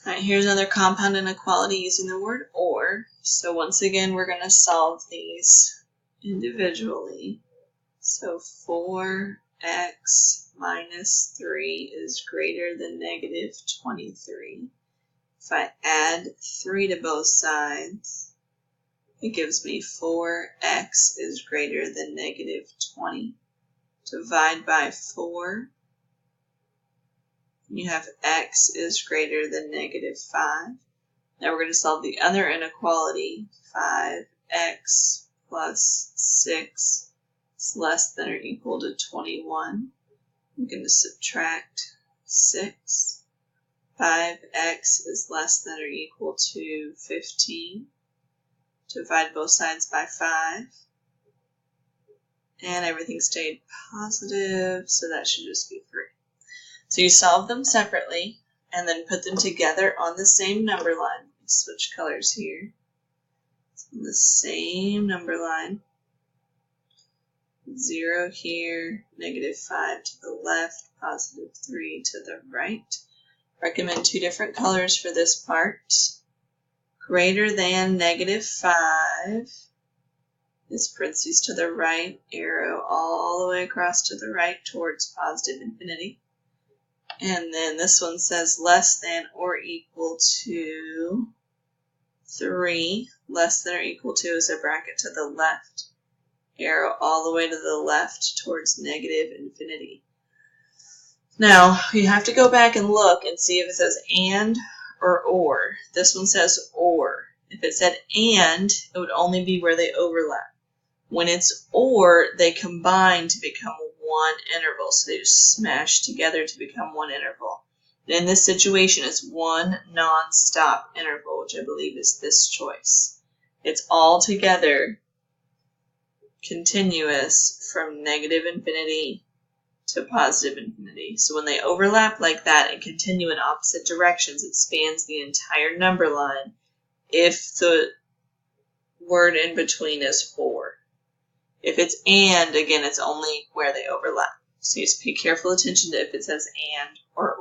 Alright, here's another compound inequality using the word or. So once again, we're going to solve these individually. So 4x minus 3 is greater than negative 23. If I add 3 to both sides, it gives me 4x is greater than negative 20. Divide by 4. You have x is greater than negative 5. Now we're going to solve the other inequality. 5x plus 6 is less than or equal to 21. I'm going to subtract 6. 5x is less than or equal to 15. Divide both sides by 5. And everything stayed positive, so that should just be 3. So you solve them separately and then put them together on the same number line. Switch colors here. It's on the same number line. 0 here, negative 5 to the left, positive 3 to the right. Recommend 2 different colors for this part. Greater than negative 5 is parentheses to the right, arrow all the way across to the right towards positive infinity. And then this one says less than or equal to 3. Less than or equal to is a bracket to the left. Arrow all the way to the left towards negative infinity. Now, you have to go back and look and see if it says and or. This one says or. If it said and, it would only be where they overlap. When it's or, they combine to become one interval. So they just smash together to become one interval. And in this situation, it's one non-stop interval, which I believe is this choice. It's all together continuous from negative infinity to positive infinity. So when they overlap like that and continue in opposite directions, it spans the entire number line if the word in between is or. If it's and, again, it's only where they overlap. So just pay careful attention to if it says and or